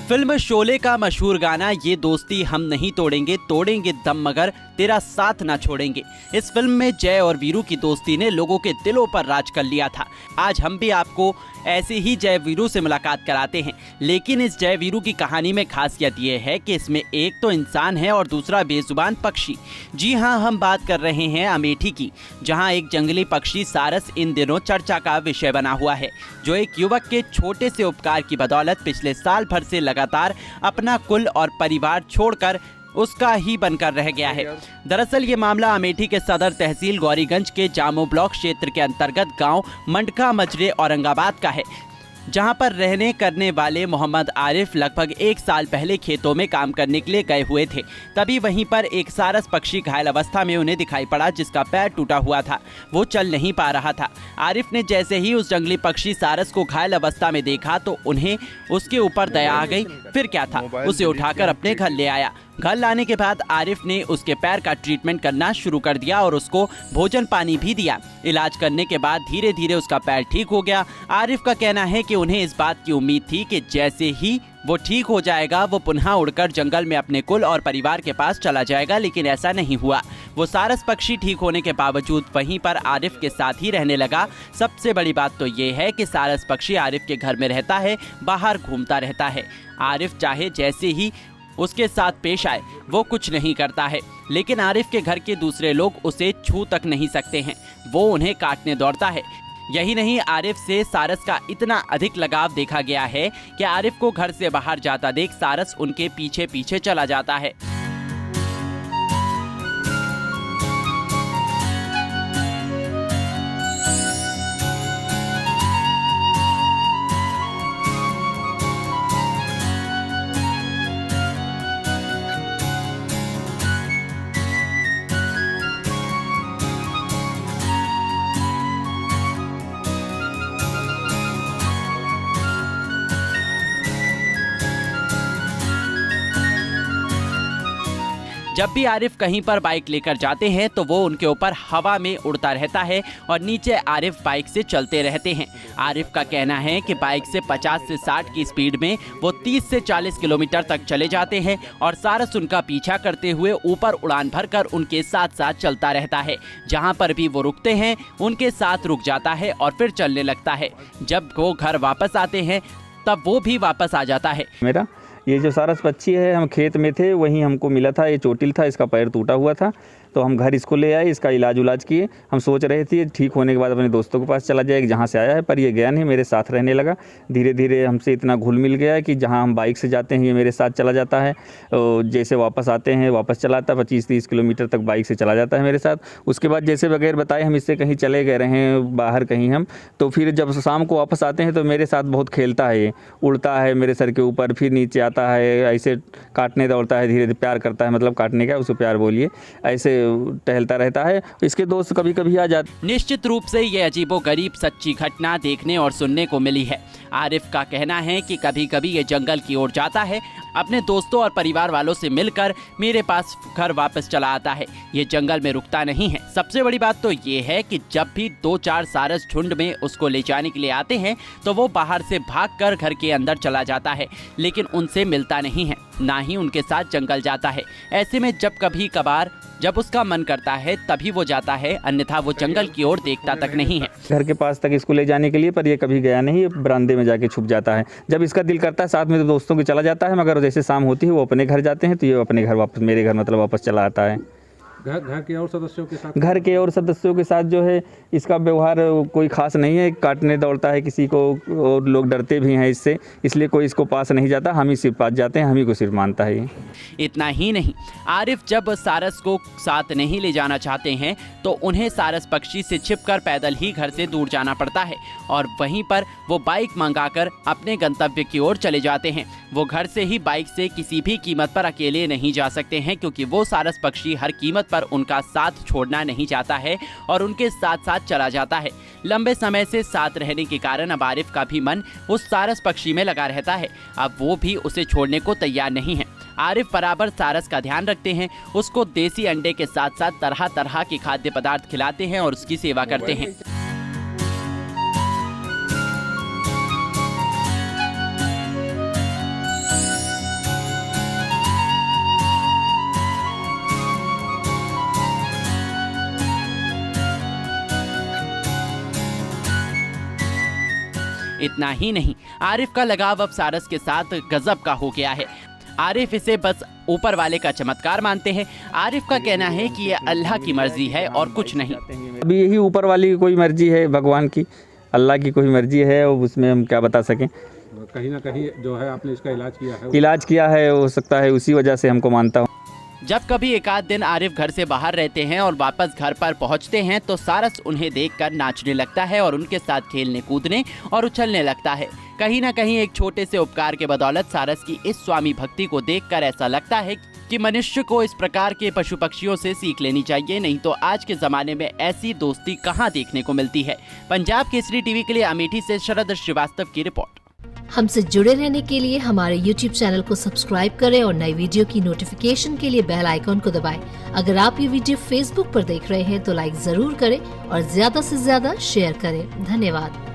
Film Sholay का मशहूर गाना ये दोस्ती हम नहीं तोड़ेंगे, तोड़ेंगे दम मगर तेरा साथ ना छोड़ेंगे। इस फिल्म में जय और वीरू की दोस्ती ने लोगों के दिलों पर राज कर लिया था। आज हम भी आपको ऐसे ही जय वीरू से मुलाकात कराते हैं, लेकिन इस जय वीरू की कहानी में खासियत ये है कि इसमें एक तो इंसान है और दूसरा बेजुबान पक्षी। जी हाँ, हम बात कर रहे हैं अमेठी की, जहाँ एक जंगली पक्षी सारस इन दिनों चर्चा का विषय बना हुआ है, जो एक युवक के छोटे से उपकार की बदौलत पिछले साल भर से लगातार अपना कुल और परिवार छोड़कर उसका ही बनकर रह गया है। दरअसल ये मामला अमेठी के सदर तहसील गौरीगंज के जामो ब्लॉक क्षेत्र के अंतर्गत गांव मंडका मजरे औरंगाबाद का है, जहां पर रहने करने वाले मोहम्मद आरिफ लगभग 1 साल पहले खेतों में काम करने के लिए गए हुए थे। तभी वहीं पर एक सारस पक्षी घायल अवस्था में उन्हें दिखाई पड़ा, जिसका पैर टूटा हुआ था, वो चल नहीं पा रहा था। आरिफ ने जैसे ही उस जंगली पक्षी सारस को घायल अवस्था में देखा तो उन्हें उसके ऊपर दया आ गई। फिर क्या था, उसे उठाकर अपने घर ले आया। घर लाने के बाद आरिफ ने उसके पैर का ट्रीटमेंट करना शुरू कर दिया और उसको भोजन पानी भी दिया। इलाज करने के बाद धीरे धीरे उसका पैर ठीक हो गया। आरिफ का कहना है कि उन्हें इस बात की उम्मीद थी कि जैसे ही वो ठीक हो जाएगा वो पुनः उड़कर जंगल में अपने कुल और परिवार के पास चला जाएगा, लेकिन ऐसा नहीं हुआ। वो सारस पक्षी ठीक होने के बावजूद वहीं पर आरिफ के साथ ही रहने लगा। सबसे बड़ी बात तो ये है कि सारस पक्षी आरिफ के घर में रहता है, बाहर घूमता रहता है। आरिफ चाहे जैसे ही उसके साथ पेश आए वो कुछ नहीं करता है, लेकिन आरिफ के घर के दूसरे लोग उसे छू तक नहीं सकते हैं, वो उन्हें काटने दौड़ता है। यही नहीं, आरिफ से सारस का इतना अधिक लगाव देखा गया है कि आरिफ को घर से बाहर जाता देख सारस उनके पीछे पीछे चला जाता है। जब भी आरिफ कहीं पर बाइक लेकर जाते हैं तो वो उनके ऊपर हवा में उड़ता रहता है और नीचे आरिफ बाइक से चलते रहते हैं। आरिफ का कहना है कि बाइक से 50 से 60 की स्पीड में वो 30 से 40 किलोमीटर तक चले जाते हैं और सारस उनका पीछा करते हुए ऊपर उड़ान भरकर उनके साथ साथ चलता रहता है। जहां पर भी वो रुकते हैं उनके साथ रुक जाता है और फिर चलने लगता है। जब वो घर वापस आते हैं तब वो भी वापस आ जाता है। मेरा ये जो सारस पक्षी है, हम खेत में थे वहीं हमको मिला था। ये चोटिल था, इसका पैर टूटा हुआ था, तो हम घर इसको ले आए, इसका इलाज किए। हम सोच रहे थे ठीक होने के बाद अपने दोस्तों के पास चला जाए जहाँ से आया है, पर ये गया नहीं, मेरे साथ रहने लगा। धीरे धीरे हमसे इतना घुल मिल गया कि जहाँ हम बाइक से जाते हैं ये मेरे साथ चला जाता है, जैसे वापस आते हैं वापस चलाता है, 25-30 किलोमीटर तक बाइक से चला जाता है मेरे साथ। उसके बाद जैसे बगैर बताए हम इससे कहीं चले गए रहे हैं बाहर कहीं हम, तो फिर जब शाम को वापस आते हैं तो मेरे साथ बहुत खेलता है, ये उड़ता है मेरे सर के ऊपर, फिर नीचे आता है, ऐसे काटने दौड़ता है, धीरे धीरे प्यार करता है, मतलब काटने का, उसे प्यार बोलिए, ऐसे टहलता रहता है। इसके दोस्त कभी कभी आ जाते। निश्चित रूप से ये अजीबोगरीब सच्ची घटना देखने और सुनने को मिली है। आरिफ का कहना है कि कभी कभी ये जंगल की ओर जाता है, अपने दोस्तों और परिवार वालों से मिलकर मेरे पास घर वापस चला आता है, ये जंगल में रुकता नहीं है। सबसे बड़ी बात तो ये है कि जब भी 2-4 सारस झुंड में उसको ले जाने के लिए आते हैं तो वो बाहर से भागकर घर के अंदर चला जाता है, लेकिन उनसे मिलता नहीं है, ना ही उनके साथ जंगल जाता है। ऐसे में जब कभी कभार जब उसका मन करता है तभी वो जाता है, अन्यथा वो जंगल की ओर देखता तक नहीं है। घर के पास तक इसको ले जाने के लिए, पर ये कभी गया नहीं, बरामदे में जाके छुप जाता है। जब इसका दिल करता है साथ में तो दोस्तों के चला जाता है, मगर जैसे शाम होती है वो अपने घर जाते हैं तो ये अपने घर वापस, मेरे घर मतलब वापस चला आता है। घर के और सदस्यों के साथ, घर के और सदस्यों के साथ जो है इसका व्यवहार कोई खास नहीं है, काटने दौड़ता है किसी को और लोग डरते भी हैं इससे, इसलिए कोई इसको पास नहीं जाता, हम ही सिर्फ पास जाते हैं, हम ही को सिर्फ मानता है ये। इतना ही नहीं, आरिफ जब सारस को साथ नहीं ले जाना चाहते हैं तो उन्हें सारस पक्षी से छिपकर पैदल ही घर से दूर जाना पड़ता है और वहीं पर वो बाइक मंगाकर अपने गंतव्य की ओर चले जाते हैं। वो घर से ही बाइक से किसी भी कीमत पर अकेले नहीं जा सकते हैं, क्योंकि वो सारस पक्षी हर कीमत पर उनका साथ छोड़ना नहीं चाहता है और उनके साथ साथ चला जाता है। लंबे समय से साथ रहने के कारण अब आरिफ का भी मन उस सारस पक्षी में लगा रहता है, अब वो भी उसे छोड़ने को तैयार नहीं है। आरिफ बराबर सारस का ध्यान रखते हैं, उसको देसी अंडे के साथ साथ तरह तरह के खाद्य पदार्थ खिलाते हैं और उसकी सेवा करते हैं। इतना ही नहीं, आरिफ का लगाव अब सारस के साथ गजब का हो गया है। आरिफ इसे बस ऊपर वाले का चमत्कार मानते हैं। आरिफ का कहना है कि ये अल्लाह की मर्जी है और कुछ नहीं। अभी यही ऊपर वाली की कोई मर्जी है, भगवान की, अल्लाह की कोई मर्जी है, और उसमें हम क्या बता सकें। कहीं ना कहीं जो है आपने इसका इलाज किया है, इलाज किया है, हो सकता है उसी वजह से हमको मानता हूँ। जब कभी एक आध दिन आरिफ घर से बाहर रहते हैं और वापस घर पर पहुंचते हैं तो सारस उन्हें देखकर नाचने लगता है और उनके साथ खेलने कूदने और उछलने लगता है। कहीं ना कहीं एक छोटे से उपकार के बदौलत सारस की इस स्वामी भक्ति को देखकर ऐसा लगता है कि मनुष्य को इस प्रकार के पशु पक्षियों से सीख लेनी चाहिए, नहीं तो आज के जमाने में ऐसी दोस्ती कहाँ देखने को मिलती है। पंजाब केसरी टीवी के लिए अमेठी से शरद श्रीवास्तव की रिपोर्ट। हमसे जुड़े रहने के लिए हमारे YouTube चैनल को सब्सक्राइब करें और नई वीडियो की नोटिफिकेशन के लिए बेल आइकॉन को दबाएं। अगर आप ये वीडियो Facebook पर देख रहे हैं तो लाइक जरूर करें और ज्यादा से ज्यादा शेयर करें। धन्यवाद।